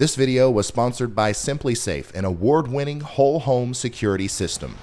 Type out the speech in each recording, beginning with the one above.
This video was sponsored by Simply Safe, an award-winning whole home security system.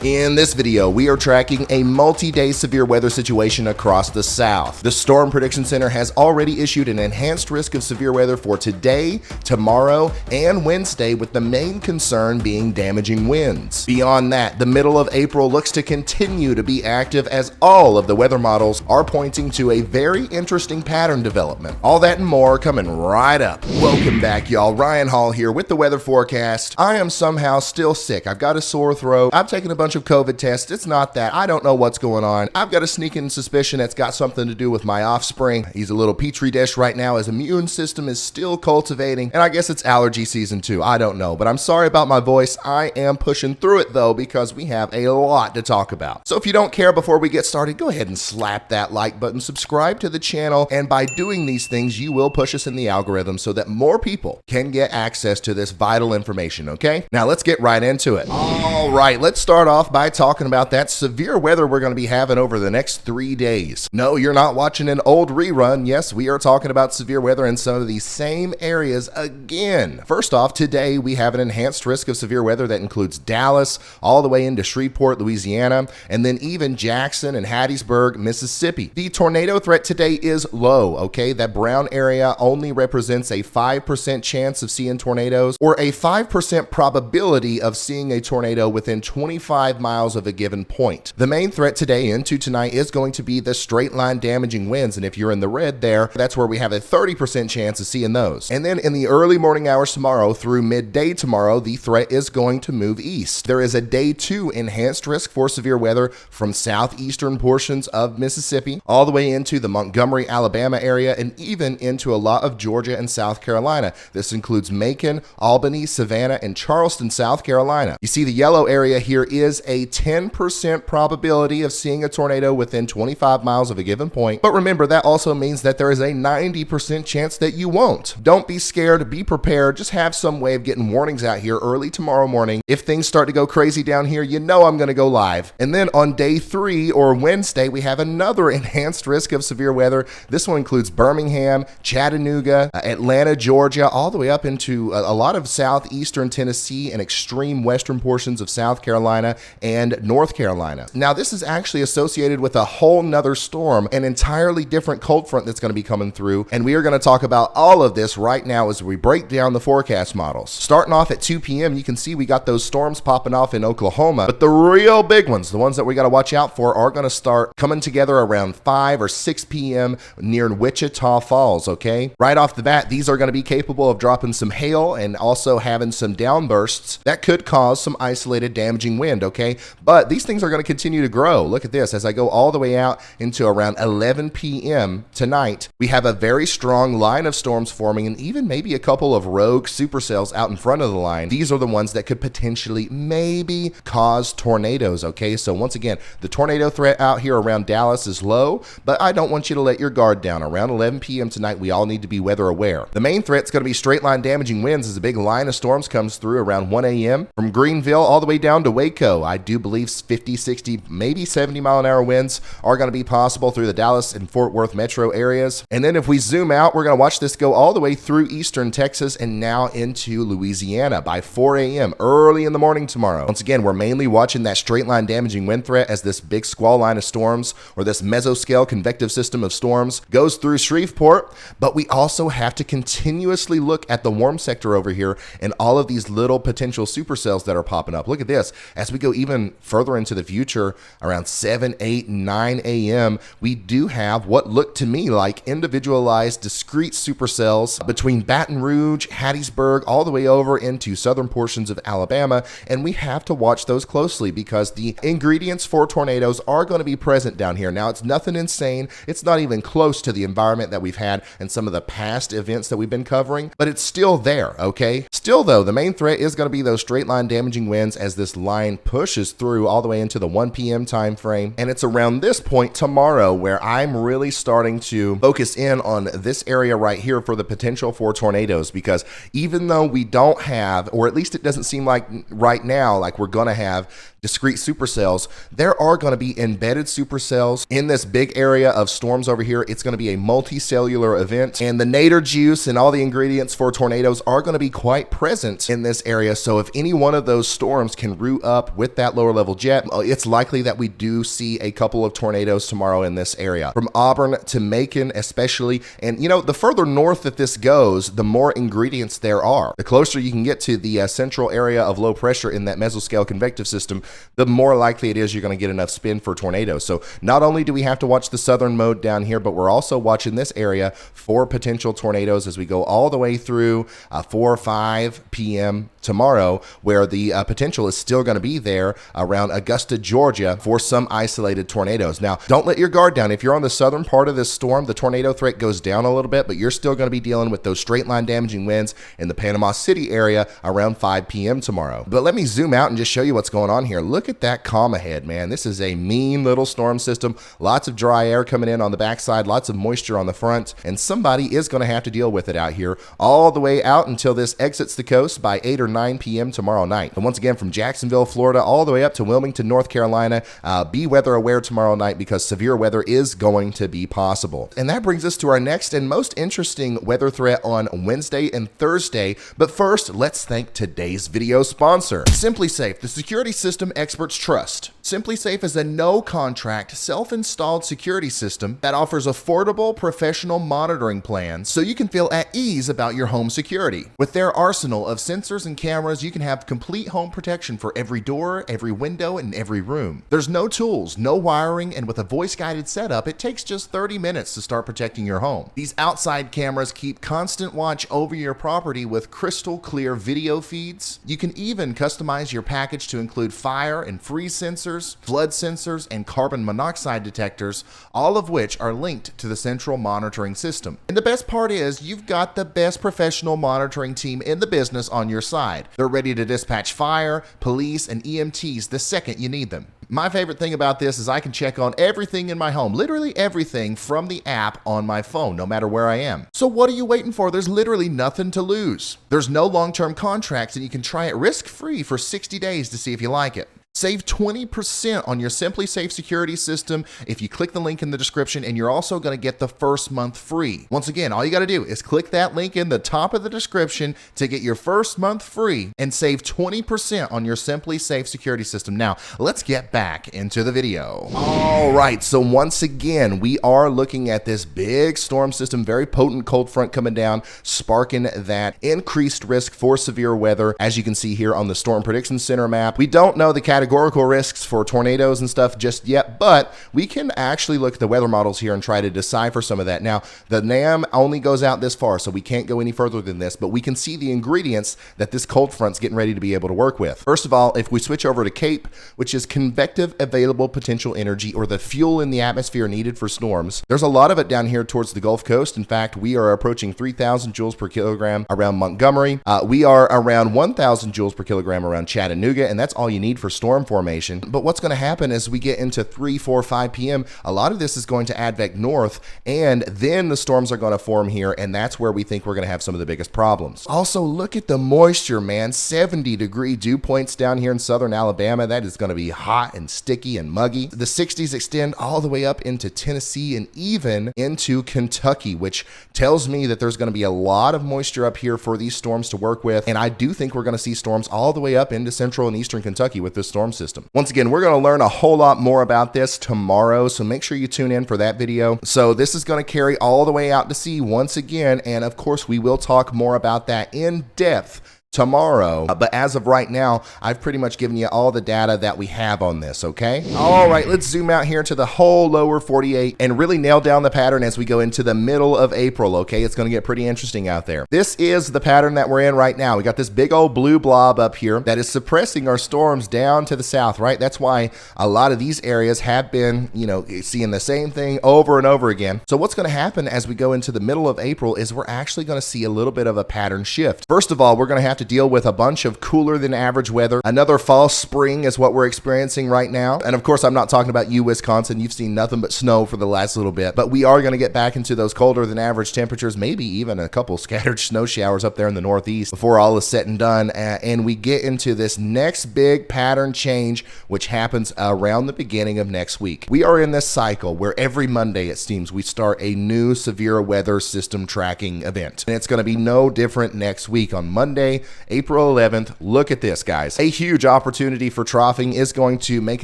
In this video, we are tracking a multi-day severe weather situation across the South. The Storm Prediction Center has already issued an enhanced risk of severe weather for today, tomorrow, and Wednesday, with the main concern being damaging winds. Beyond that, the middle of April looks to continue to be active as all of the weather models are pointing to a very interesting pattern development. All that and more coming right up. Welcome back, y'all. Ryan Hall here with the weather forecast. I am somehow still sick. I've got a sore throat. I've taken a bunch of COVID tests. It's not that. I don't know what's going on. I've got a sneaking suspicion it's got something to do with my offspring. He's a little petri dish right now. His immune system is still cultivating, and I guess it's allergy season too. I don't know, but I'm sorry about my voice. I am pushing through it though, because we have a lot to talk about. So if you don't care, before we get started, go ahead and slap that like button, subscribe to the channel, and by doing these things, you will push us in the algorithm so that more people can get access to this vital information, okay? Now let's get right into it. All right, let's start off by talking about that severe weather we're going to be having over the next 3 days. No, you're not watching an old rerun. Yes, we are talking about severe weather in some of these same areas again. First off, today we have an enhanced risk of severe weather that includes Dallas all the way into Shreveport, Louisiana, and then even Jackson and Hattiesburg, Mississippi. The tornado threat today is low, okay? That brown area only represents a 5% chance of seeing tornadoes, or a 5% probability of seeing a tornado within 25 miles of a given point. The main threat today into tonight is going to be the straight line damaging winds, and if you're in the red there, that's where we have a 30% chance of seeing those. And then in the early morning hours tomorrow through midday tomorrow, the threat is going to move east. There is a day 2 enhanced risk for severe weather from southeastern portions of Mississippi all the way into the Montgomery, Alabama area, and even into a lot of Georgia and South Carolina. This includes Macon, Albany, Savannah, and Charleston, South Carolina. You see, the yellow area here is a 10% probability of seeing a tornado within 25 miles of a given point. But remember, that also means that there is a 90% chance that you won't. Don't be scared, be prepared. Just have some way of getting warnings out here early tomorrow morning. If things start to go crazy down here, you know I'm going to go live. And then on day 3 or Wednesday, we have another enhanced risk of severe weather. This one includes Birmingham, Chattanooga, Atlanta, Georgia, all the way up into a lot of southeastern Tennessee and extreme western portions of South Carolina and North Carolina. Now, this is actually associated with a whole nother storm, an entirely different cold front that's going to be coming through, and we are going to talk about all of this right now as we break down the forecast models. Starting off at 2 p.m., you can see we got those storms popping off in Oklahoma, but the real big ones, the ones that we got to watch out for, are going to start coming together around 5 or 6 p.m. near Wichita Falls, okay? Right off the bat, these are going to be capable of dropping some hail and also having some downbursts that could cause some isolated damaging wind, okay? But these things are going to continue to grow. Look at this. As I go all the way out into around 11 p.m. tonight, we have a very strong line of storms forming, and even maybe a couple of rogue supercells out in front of the line. These are the ones that could potentially maybe cause tornadoes, okay? So once again, the tornado threat out here around Dallas is low, but I don't want you to let your guard down. Around 11 p.m. tonight, we all need to be weather aware. The main threat's going to be straight line damaging winds as a big line of storms comes through around 1 a.m. from Greenville all the way down to Waco. I do believe 50, 60, maybe 70 mile an hour winds are going to be possible through the Dallas and Fort Worth metro areas. And then if we zoom out, we're going to watch this go all the way through eastern Texas and now into Louisiana by 4 a.m. early in the morning tomorrow. Once again, we're mainly watching that straight line damaging wind threat as this big squall line of storms, or this mesoscale convective system of storms, goes through Shreveport. But we also have to continuously look at the warm sector over here and all of these little potential supercells that are popping up. Look at this. As we go even further into the future, around 7, 8, 9 a.m., we do have what look to me like individualized discrete supercells between Baton Rouge, Hattiesburg, all the way over into southern portions of Alabama, and we have to watch those closely because the ingredients for tornadoes are going to be present down here. Now, it's nothing insane. It's not even close to the environment that we've had in some of the past events that we've been covering, but it's still there, okay? Still, though, the main threat is going to be those straight line damaging winds as this line pushes through all the way into the 1 p.m. time frame. And it's around this point tomorrow where I'm really starting to focus in on this area right here for the potential for tornadoes, because even though we don't have, or at least it doesn't seem like right now, like we're going to have discrete supercells, there are going to be embedded supercells in this big area of storms over here. It's going to be a multicellular event, and the nadir juice and all the ingredients for tornadoes are going to be quite present in this area. So if any one of those storms can root up with that lower level jet, it's likely that we do see a couple of tornadoes tomorrow in this area, from Auburn to Macon especially. And you know, the further north that this goes, the more ingredients there are. The closer you can get to the central area of low pressure in that mesoscale convective system, the more likely it is you're going to get enough spin for tornadoes. So not only do we have to watch the southern mode down here, but we're also watching this area for potential tornadoes as we go all the way through 4 or 5 p.m. tomorrow, where the potential is still going to be there around Augusta, Georgia, for some isolated tornadoes. Now, don't let your guard down. If you're on the southern part of this storm, the tornado threat goes down a little bit, but you're still going to be dealing with those straight line damaging winds in the Panama City area around 5 p.m. tomorrow. But let me zoom out and just show you what's going on here. Look at that calm ahead, man. This is a mean little storm system. Lots of dry air coming in on the backside, lots of moisture on the front, and somebody is going to have to deal with it out here all the way out until this exits the coast by 8 or 9 p.m. tomorrow night. And once again, from Jacksonville, Florida, all the way up to Wilmington, North Carolina, be weather aware tomorrow night because severe weather is going to be possible. And that brings us to our next and most interesting weather threat on Wednesday and Thursday. But first, let's thank today's video sponsor, SimpliSafe, the security system experts trust. SimpliSafe is a no-contract, self-installed security system that offers affordable, professional monitoring plans so you can feel at ease about your home security. With their arsenal of sensors and cameras, you can have complete home protection for every door, every window, and every room. There's no tools, no wiring, and with a voice-guided setup, it takes just 30 minutes to start protecting your home. These outside cameras keep constant watch over your property with crystal clear video feeds. You can even customize your package to include fire and freeze sensors, flood sensors, and carbon monoxide detectors, all of which are linked to the central monitoring system. And the best part is you've got the best professional monitoring team in the business on your side. They're ready to dispatch fire, police, and EMTs the second you need them. My favorite thing about this is I can check on everything in my home, literally everything from the app on my phone, no matter where I am. So what are you waiting for? There's literally nothing to lose. There's no long-term contracts, and you can try it risk-free for 60 days to see if you like it. Save 20% on your SimpliSafe security system if you click the link in the description, and you're also going to get the first month free. Once again, all you got to do is click that link in the top of the description to get your first month free and save 20% on your SimpliSafe security system. Now, let's get back into the video. All right, so once again, we are looking at this big storm system, very potent cold front coming down, sparking that increased risk for severe weather. As you can see here on the Storm Prediction Center map, we don't know the categorical risks for tornadoes and stuff just yet, but we can actually look at the weather models here and try to decipher some of that. Now, the NAM only goes out this far, so we can't go any further than this, but we can see the ingredients that this cold front's getting ready to be able to work with. First of all, if we switch over to CAPE, which is convective available potential energy, or the fuel in the atmosphere needed for storms, there's a lot of it down here towards the Gulf Coast. In fact, we are approaching 3,000 joules per kilogram around Montgomery. We are around 1,000 joules per kilogram around Chattanooga, and that's all you need for storm formation. But what's going to happen as we get into 3, 4, 5 p.m., a lot of this is going to advect north, and then the storms are going to form here, and that's where we think we're going to have some of the biggest problems. Also, look at the moisture, man. 70-degree dew points down here in southern Alabama. That is going to be hot and sticky and muggy. The 60s extend all the way up into Tennessee and even into Kentucky, which tells me that there's going to be a lot of moisture up here for these storms to work with, and I do think we're going to see storms all the way up into central and eastern Kentucky with this storm system. Once again, we're going to learn a whole lot more about this tomorrow, so make sure you tune in for that video. So this is going to carry all the way out to sea once again, and of course we will talk more about that in depth tomorrow. But as of right now, I've pretty much given you all the data that we have on this, okay? All right, let's zoom out here to the whole lower 48 and really nail down the pattern as we go into the middle of April, okay? It's gonna get pretty interesting out there. This is the pattern that we're in right now. We got this big old blue blob up here that is suppressing our storms down to the south, right? That's why a lot of these areas have been, you know, seeing the same thing over and over again. So what's gonna happen as we go into the middle of April is we're actually gonna see a little bit of a pattern shift. First of all, we're gonna have to deal with a bunch of cooler than average weather. Another false spring is what we're experiencing right now. And of course, I'm not talking about you, Wisconsin. You've seen nothing but snow for the last little bit, but we are going to get back into those colder than average temperatures, maybe even a couple scattered snow showers up there in the Northeast before all is said and done. And we get into this next big pattern change, which happens around the beginning of next week. We are in this cycle where every Monday, it seems, we start a new severe weather system tracking event. And it's going to be no different next week on Monday, April 11th. Look at this, guys. A huge opportunity for troughing is going to make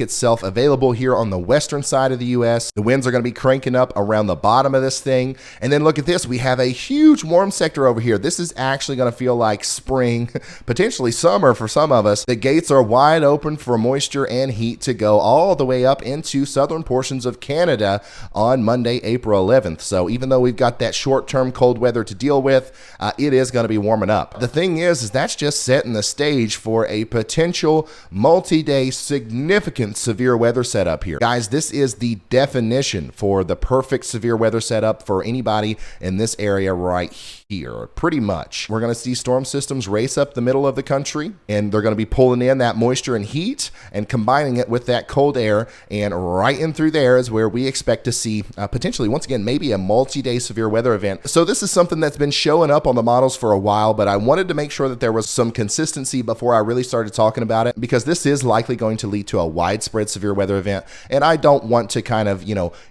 itself available here on the western side of the U.S. The winds are going to be cranking up around the bottom of this thing. And then look at this. We have a huge warm sector over here. This is actually going to feel like spring, potentially summer for some of us. The gates are wide open for moisture and heat to go all the way up into southern portions of Canada on Monday, April 11th. So even though we've got that short-term cold weather to deal with, it is going to be warming up. The thing is that's just setting the stage for a potential multi-day significant severe weather setup here. Guys, this is the definition for the perfect severe weather setup for anybody in this area right here. Pretty much. We're going to see storm systems race up the middle of the country, and they're going to be pulling in that moisture and heat and combining it with that cold air, and right in through there is where we expect to see potentially, once again, maybe a multi-day severe weather event. So this is something that's been showing up on the models for a while, but I wanted to make sure that there was some consistency before I really started talking about it, because this is likely going to lead to a widespread severe weather event, and I don't want to kind of,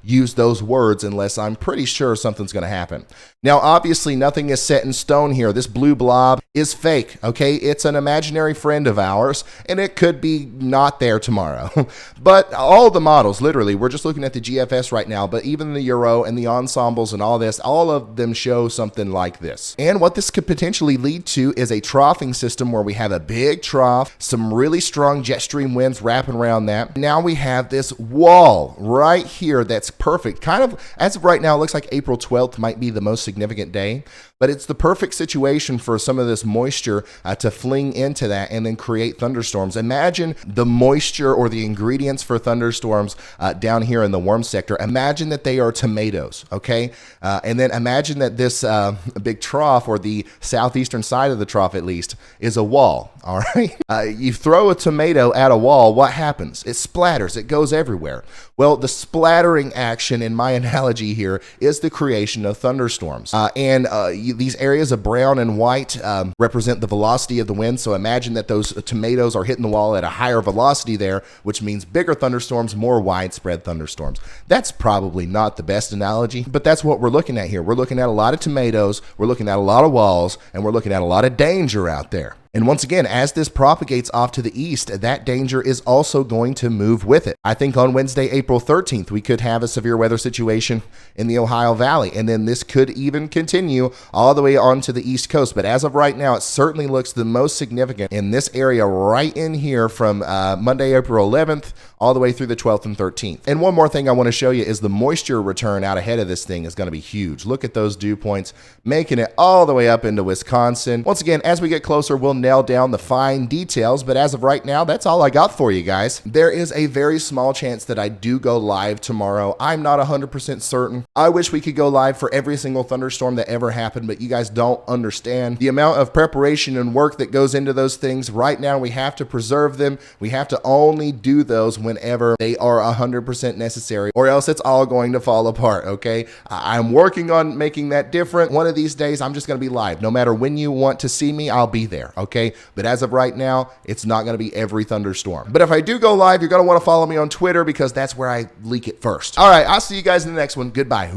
use those words unless I'm pretty sure something's going to happen. Now, obviously, nothing is set in stone here. This blue blob is fake, okay? It's an imaginary friend of ours, and it could be not there tomorrow. But all the models, literally, we're just looking at the GFS right now, but even the Euro and the ensembles and all this, all of them show something like this. And what this could potentially lead to is a troughing system where we have a big trough, some really strong jet stream winds wrapping around that. Now we have this wall right here that's perfect. Kind of, as of right now, it looks like April 12th might be the most significant day, but it's the perfect situation for some of this moisture to fling into that and then create thunderstorms. Imagine the moisture or the ingredients for thunderstorms down here in the warm sector. Imagine that they are tomatoes, okay? And then imagine that this big trough, or the southeastern side of the trough at least, is a wall, all right? You throw a tomato at a wall, what happens? It splatters, it goes everywhere. Well, the splattering action in my analogy here is the creation of thunderstorms. These areas of brown and white represent the velocity of the wind. So imagine that those tomatoes are hitting the wall at a higher velocity there, which means bigger thunderstorms, more widespread thunderstorms. That's probably not the best analogy, but that's what we're looking at here. We're looking at a lot of tomatoes, we're looking at a lot of walls, and we're looking at a lot of danger out there. And once again, as this propagates off to the east, that danger is also going to move with it. I think on Wednesday, April 13th, we could have a severe weather situation in the Ohio Valley, and then this could even continue all the way onto the East Coast. But as of right now, it certainly looks the most significant in this area right in here from Monday, April 11th, all the way through the 12th and 13th. And one more thing I want to show you is the moisture return out ahead of this thing is going to be huge. Look at those dew points, making it all the way up into Wisconsin. Once again, as we get closer, we'll nail down the fine details, but as of right now, that's all I got for you guys. There is a very small chance that I do go live tomorrow. I'm not 100% certain. I wish we could go live for every single thunderstorm that ever happened, but you guys don't understand the amount of preparation and work that goes into those things. Right now, we have to preserve them. We have to only do those whenever they are 100% necessary, or else it's all going to fall apart, okay? I'm working on making that different. One of these days, I'm just going to be live. No matter when you want to see me, I'll be there, okay? But as of right now, it's not going to be every thunderstorm. But if I do go live, you're going to want to follow me on Twitter because that's where I leak it first. All right, I'll see you guys in the next one. Goodbye.